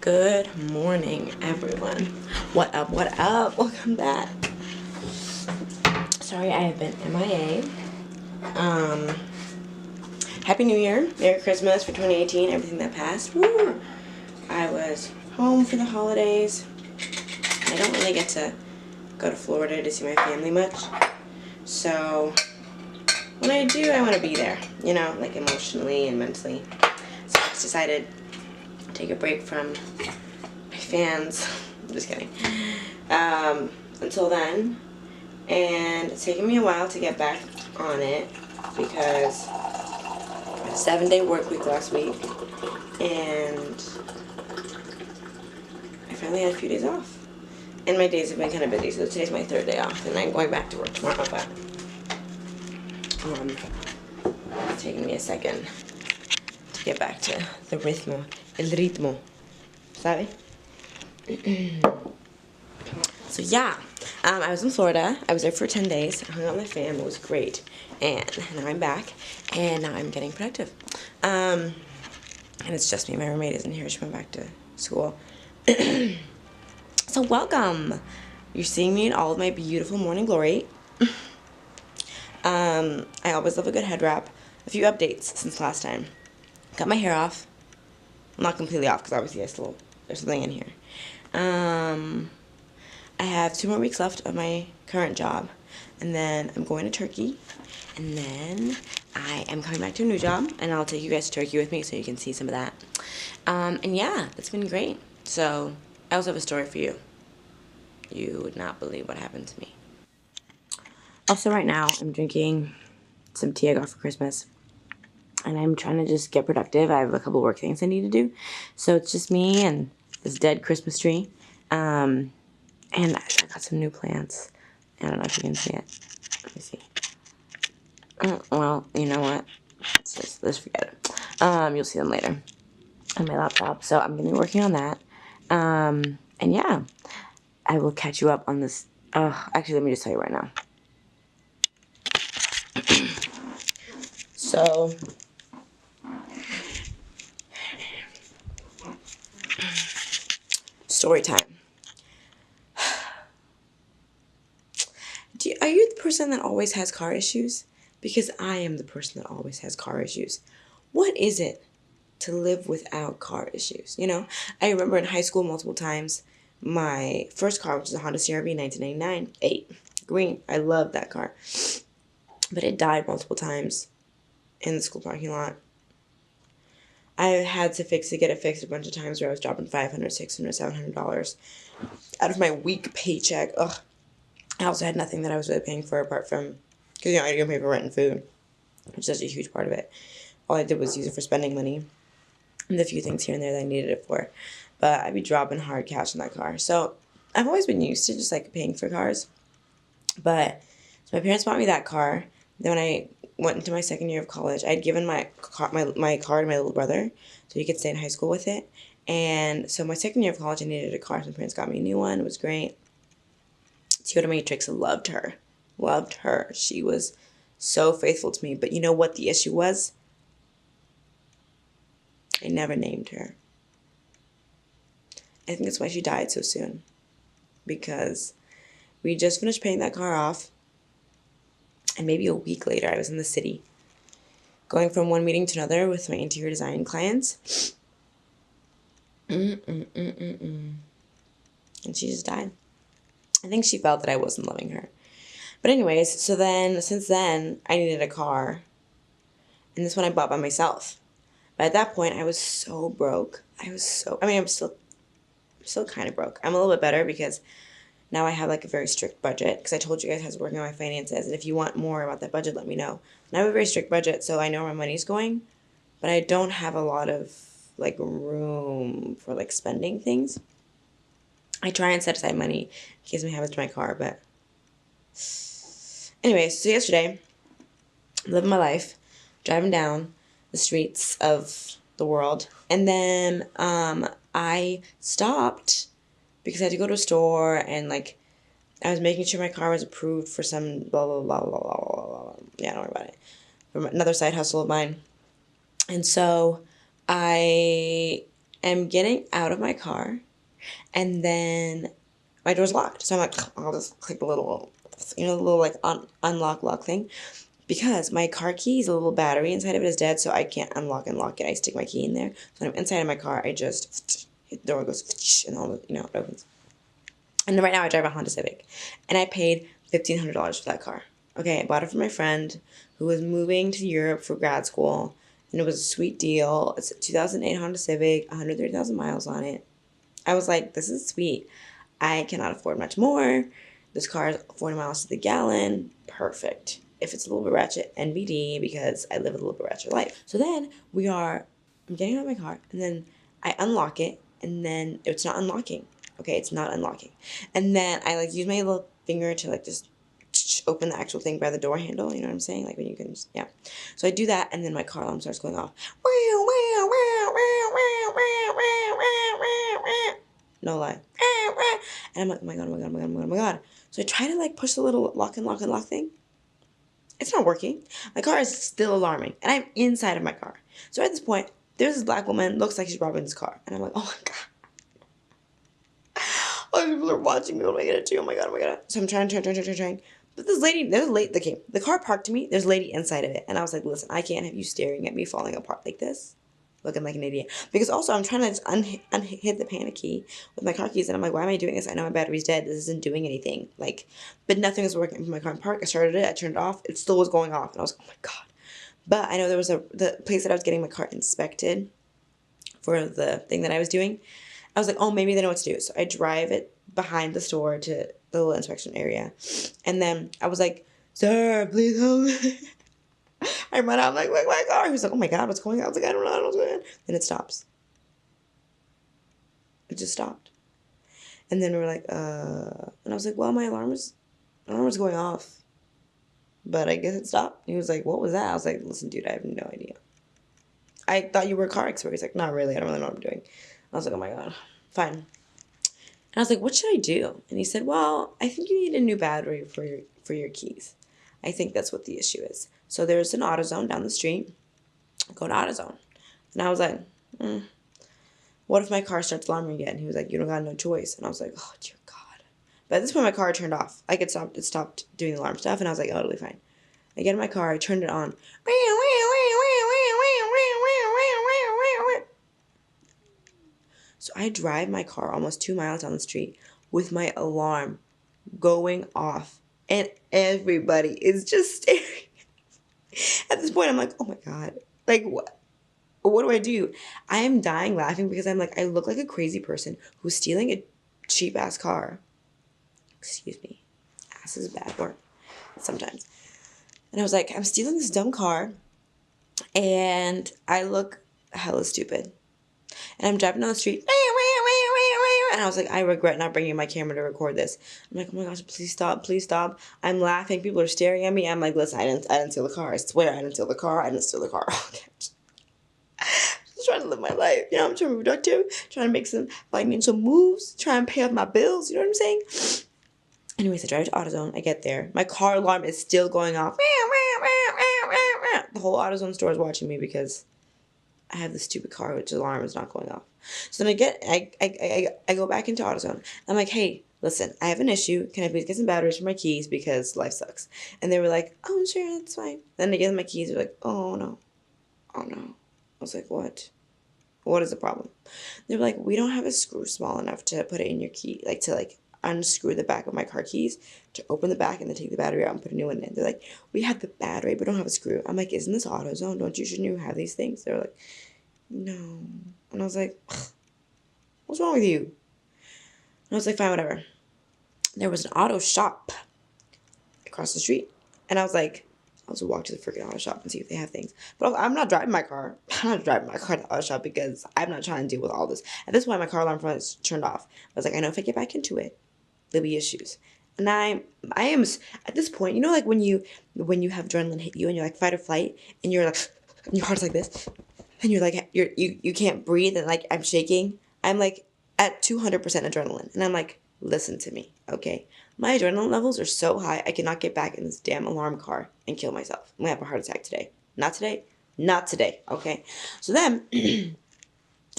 Good morning, everyone. What up, what up? Welcome back. Sorry I have been MIA. Happy New Year. Merry Christmas for 2018, everything that passed. Woo! I was home for the holidays. I don't really get to go to Florida to see my family much. So, when I do, I want to be there, like emotionally and mentally. So I just decided to take a break from my fans. I'm just kidding. Until then. And it's taken me a while to get back on it because I had a 7-day work week last week. And I finally had a few days off. And my days have been kind of busy, so today's my 3rd day off. And I'm going back to work tomorrow, but it's taking me a second to get back to the el ritmo, ¿sabe? So yeah, I was in Florida. I was there for 10 days. I hung out with my fam. It was great. And now I'm back, and now I'm getting productive. And it's just me. My roommate isn't here. She went back to school. So welcome. You're seeing me in all of my beautiful morning glory. I always love a good head wrap. A few updates since last time. Got my hair off. Not completely off, because obviously there's something in here. I have 2 more weeks left of my current job, and then I'm going to Turkey, and then I am coming back to a new job, and I'll take you guys to Turkey with me so you can see some of that. And yeah, it's been great. So I also have a story for you. You would not believe what happened to me. Also, right now I'm drinking some tea I got for Christmas, and I'm trying to just get productive. I have a couple work things I need to do, so it's just me and this dead Christmas tree. And I got some new plants. I don't know if you can see it. Let me see. Well, you know what? Let's forget it. You'll see them later on my laptop. So I'm going to be working on that. And yeah, I will catch you up on this. Actually, let me just tell you right now. So, story time. Are you the person that always has car issues? Because I am the person that always has car issues. What is it to live without car issues? I remember in high school multiple times, my first car, which is a Honda CR-V 1999, 8, green. I loved that car. But it died multiple times in the school parking lot. I had to get it fixed a bunch of times where I was dropping $500, $600, $700 out of my week paycheck. Ugh. I also had nothing that I was really paying for apart from, because I didn't pay for rent and food, which is such a huge part of it. All I did was use it for spending money and the few things here and there that I needed it for. But I'd be dropping hard cash in that car. So I've always been used to just paying for cars. But so my parents bought me that car. Then when I went into my 2nd year of college, I'd given my car to my little brother so he could stay in high school with it. And so my 2nd year of college, I needed a car. So my parents got me a new one. It was great. Toyota Matrix, loved her. Loved her. She was so faithful to me. But you know what the issue was? I never named her. I think that's why she died so soon. Because we just finished paying that car off. And maybe a week later, I was in the city, going from one meeting to another with my interior design clients. And she just died. I think she felt that I wasn't loving her. But anyways, so then, since then, I needed a car. And this one I bought by myself. But at that point, I was so broke. I'm still kind of broke. I'm a little bit better because now I have a very strict budget. Because I told you guys I was working on my finances. And if you want more about that budget, let me know. And I have a very strict budget, so I know where my money's going. But I don't have a lot of, room for, spending things. I try and set aside money in case something happens to my car, but... Anyways, so yesterday, I'm living my life, driving down the streets of the world, and then I stopped because I had to go to a store, and I was making sure my car was approved for some blah blah blah blah blah blah blah. Yeah, don't worry about it. From another side hustle of mine, and so I And I'm getting out of my car, and then my door's locked. So I'm like, I'll just click the little, the little like unlock lock thing. Because my car key's a little battery inside of it is dead, so I can't unlock and lock it. I stick my key in there. So when I'm inside of my car, I just hit the door, it goes, and all the, it opens. And right now I drive a Honda Civic, and I paid $1,500 for that car. Okay, I bought it from my friend who was moving to Europe for grad school, and it was a sweet deal. It's a 2008 Honda Civic, 130,000 miles on it. I was like, this is sweet. I cannot afford much more. This car is 40 miles to the gallon. Perfect. If it's a little bit ratchet, NBD, because I live a little bit ratchet life. So then I'm getting out of my car, and then I unlock it, and then it's not unlocking. Okay, it's not unlocking. And then I like use my little finger to like just open the actual thing by the door handle. You know what I'm saying? Like when you can just, yeah. So I do that, and then my car alarm starts going off. No lie. And I'm like, oh my god, oh my god, oh my god, oh my god. So I try to like push the little lock and lock and lock thing. It's not working. My car is still alarming, and I'm inside of my car. So at this point, there's this black woman, looks like she's robbing this car. And I'm like, oh my god. All people are watching me. What am I going to do? Oh my god, oh my god. So I'm trying. But there's a lady, the car parked to me. There's a lady inside of it. And I was like, listen, I can't have you staring at me falling apart like this. Looking like an idiot. Because also I'm trying to just unhit the panic key with my car keys. And I'm like, why am I doing this? I know my battery's dead. This isn't doing anything. Like, but nothing was working for my car in park. I started it. I turned it off. It still was going off. And I was like, oh my god. But I know there was the place that I was getting my car inspected for the thing that I was doing. I was like, oh, maybe they know what to do. So I drive it behind the store to the little inspection area. And then I was like, sir, please help me. I run out, I'm like, my car. He was like, oh my god, what's going on? I was like, I don't know what's going on. Then it stops. It just stopped. And then we're like, and I was like, well, my alarm was going off. But I guess it stopped. He was like, what was that? I was like, listen, dude, I have no idea. I thought you were a car expert. He's like, not really. I don't really know what I'm doing. I was like, oh my god. Fine. And I was like, what should I do? And he said, well, I think you need a new battery for your keys. I think that's what the issue is. So there's an AutoZone down the street. Go to AutoZone. And I was like, what if my car starts alarming again? He was like, you don't got no choice. And I was like, oh, dear God. But at this point, my car turned off. Like, it stopped doing the alarm stuff, and I was like, oh, totally fine. I get in my car, I turned it on. So I drive my car almost 2 miles down the street with my alarm going off, and everybody is just staring. At this point, I'm like, oh my god, like what do I do? I am dying laughing because I'm like, I look like a crazy person who's stealing a cheap ass car. Excuse me, ass is a bad word sometimes. And I was like, I'm stealing this dumb car, and I look hella stupid. And I'm driving down the street, and I was like, I regret not bringing my camera to record this. I'm like, oh my gosh, please stop, please stop. I'm laughing. People are staring at me. I'm like, listen, I didn't steal the car. I swear I didn't steal the car. I didn't steal the car. Just trying to live my life. You know, I'm trying to be productive, trying to make some financial moves, trying to pay off my bills. You know what I'm saying? Anyways, I drive to AutoZone. I get there. My car alarm is still going off. The whole AutoZone store is watching me because I have this stupid car which alarm is not going off. So then I go back into AutoZone. I'm like, hey, listen, I have an issue. Can I please get some batteries for my keys because life sucks? And they were like, oh, sure, that's fine. Then they give them my keys. They're like, oh no. I was like, what? What is the problem? They were like, we don't have a screw small enough to put it in your key, like to like unscrew the back of my car keys to open the back and then take the battery out and put a new one in. They're like, we have the battery but don't have a screw. I'm like, isn't this AutoZone? Shouldn't you have these things? They're like, no. And I was like, what's wrong with you? And I was like, fine, whatever. There was an auto shop across the street, and I was like, I'll just walk to the freaking auto shop and see if they have things. But I'm not driving my car. I'm not driving my car to the auto shop because I'm not trying to deal with all this. At this point, my car alarm was turned off. I was like, I know if I get back into it, there'll be issues. And I am at this point, you know, like when you have adrenaline hit you and you're like fight or flight, and you're like, and your heart's like this, and you're like you can't breathe, and like I'm shaking. I'm like at 200% adrenaline, and I'm like, listen to me, okay? My adrenaline levels are so high, I cannot get back in this damn alarm car and kill myself. I'm gonna have a heart attack today. Not today. Not today, okay? So then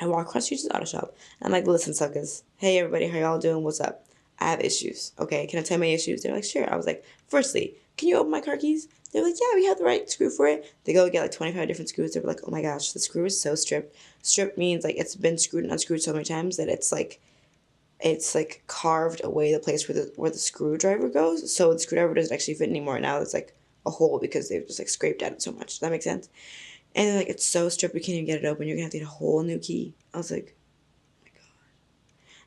I walk across the street to the auto shop. And I'm like, listen, suckers. Hey, everybody. How y'all doing? What's up? I have issues. Okay, can I tell you my issues? They're like, sure. I was like, firstly, can you open my car keys? They're like, yeah, we have the right screw for it. They go get like 25 different screws. They're like, oh my gosh, the screw is so stripped. Stripped means like it's been screwed and unscrewed so many times that it's like carved away the place where the screwdriver goes. So the screwdriver doesn't actually fit anymore. Now it's like a hole because they've just like scraped at it so much. Does that make sense? And they're like, it's so stripped we can't even get it open. You're gonna have to get a whole new key. I was like,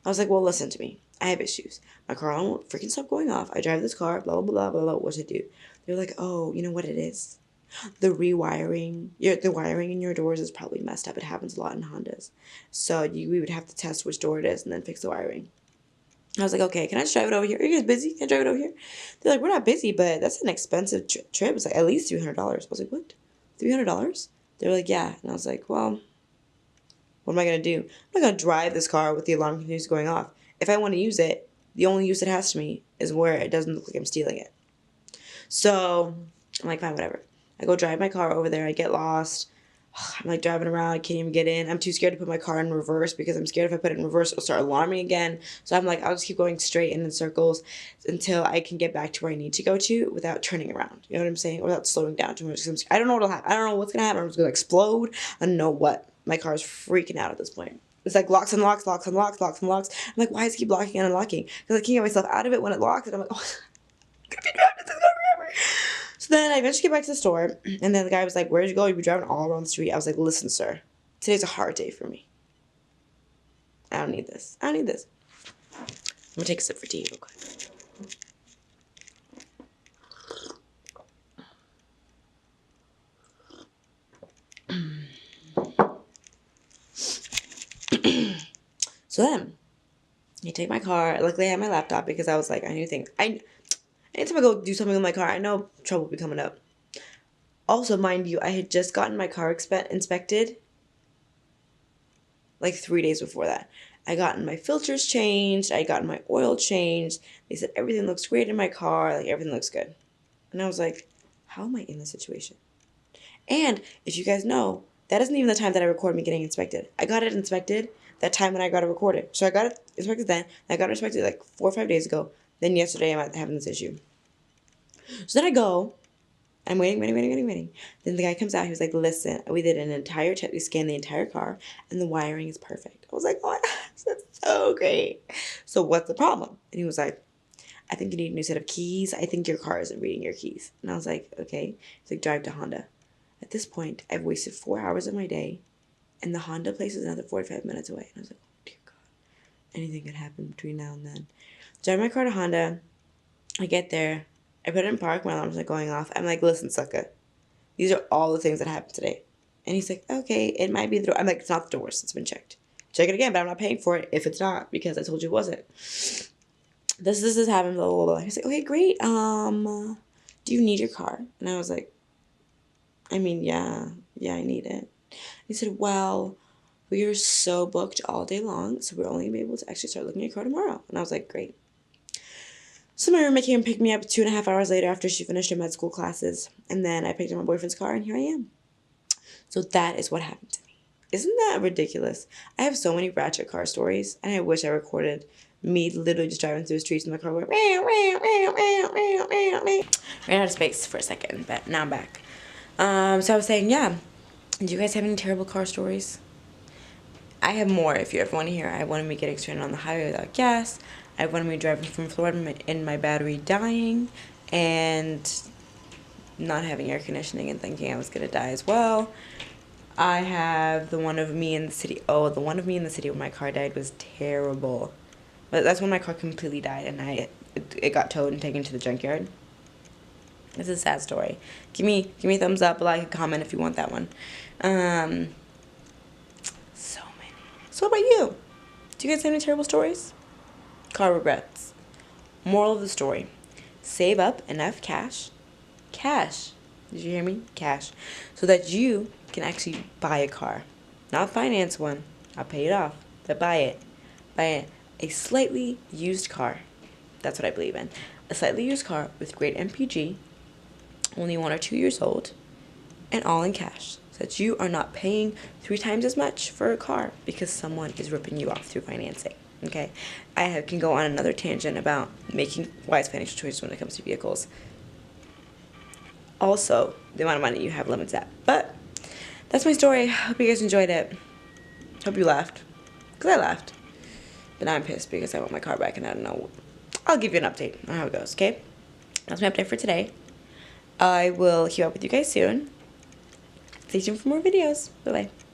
well, listen to me. I have issues. My car won't freaking stop going off. I drive this car, blah, blah, blah, blah, blah. What should I do? They're like, oh, you know what it is? The wiring in your doors is probably messed up. It happens a lot in Hondas. So we would have to test which door it is and then fix the wiring. I was like, okay, can I just drive it over here? Are you guys busy? Can I drive it over here? They're like, we're not busy, but that's an expensive trip. It's like at least $300. I was like, what? $300? They were like, yeah. And I was like, well, what am I going to do? I'm not going to drive this car with the alarm continues going off. If I want to use it, the only use it has to me is where it doesn't look like I'm stealing it. So I'm like, fine, whatever. I go drive my car over there. I get lost. I'm like driving around. I can't even get in. I'm too scared to put my car in reverse because I'm scared if I put it in reverse, it'll start alarming again. So I'm like, I'll just keep going straight in circles until I can get back to where I need to go to without turning around. You know what I'm saying? Without slowing down too much. I don't know what'll happen. I don't know what's going to happen. I'm just going to explode. I don't know what. My car is freaking out at this point. It's like locks and locks, locks and locks, locks and locks. I'm like, why does it keep locking and unlocking? Because I can't get myself out of it when it locks. And I'm like, oh, I'm going to be driving this forever. So then I eventually get back to the store. And then the guy was like, where'd you go? You'd be driving all around the street. I was like, listen, sir. Today's a hard day for me. I don't need this. I'm going to take a sip for tea real quick. So then, I take my car. Luckily, I had my laptop because I was like, I knew things. Anytime I go do something with my car, I know trouble will be coming up. Also, mind you, I had just gotten my car inspected like 3 days before that. I gotten my filters changed. I gotten my oil changed. They said everything looks great in my car. Like, everything looks good. And I was like, how am I in this situation? And if you guys know, that isn't even the time that I recorded me getting inspected. I got it inspected that time when I got it recorded. So I got it inspected then. I got it inspected like 4 or 5 days ago. Then yesterday I'm having this issue. So then I go. I'm waiting. Then the guy comes out. He was like, listen, we did an entire check. We scanned the entire car and the wiring is perfect. I was like, oh, that's so great. So what's the problem? And he was like, I think you need a new set of keys. I think your car isn't reading your keys. And I was like, okay. He's like, drive to Honda. At this point, I've wasted 4 hours of my day, and the Honda place is another 45 minutes away. And I was like, oh, dear God. Anything could happen between now and then. Drive my car to Honda. I get there. I put it in park. My alarm's not going off. I'm like, listen, sucker. These are all the things that happened today. And he's like, okay, it might be the door. I'm like, it's not the doors. It's been checked. Check it again, but I'm not paying for it if it's not because I told you it wasn't. This has happened, blah, blah, blah. He's like, okay, great. Do you need your car? And I was like, I mean, yeah, I need it. He said, well, we are so booked all day long, so we're only going to be able to actually start looking at your car tomorrow. And I was like, great. So my roommate came and picked me up 2.5 hours later after she finished her med school classes. And then I picked up my boyfriend's car, and here I am. So that is what happened to me. Isn't that ridiculous? I have so many ratchet car stories, and I wish I recorded me literally just driving through the streets in my car going, ran out of space for a second, but now I'm back. So I was saying, yeah, do you guys have any terrible car stories? I have more if you ever want to hear. I have one of me getting stranded on the highway without gas. I have one of me driving from Florida and my battery dying and not having air conditioning and thinking I was going to die as well. I have the one of me in the city. Oh, the one of me in the city when my car died was terrible. But that's when my car completely died and it got towed and taken to the junkyard. It's a sad story. Give me a thumbs up, like, a comment if you want that one. So many. So what about you? Do you guys have any terrible stories? Car regrets. Moral of the story. Save up enough cash. Cash. Did you hear me? Cash. So that you can actually buy a car. Not finance one. I'll pay it off. But buy it. Buy a slightly used car. That's what I believe in. A slightly used car with great MPG. Only 1 or 2 years old, and all in cash. so that you are not paying 3 times as much for a car because someone is ripping you off through financing. Okay, can go on another tangent about making wise financial choices when it comes to vehicles. Also, the amount of money you have limits that. But that's my story. Hope you guys enjoyed it. Hope you laughed, because I laughed. But now I'm pissed because I want my car back and I don't know. I'll give you an update on how it goes, okay? That's my update for today. I will keep up with you guys soon. Stay tuned for more videos. Bye-bye.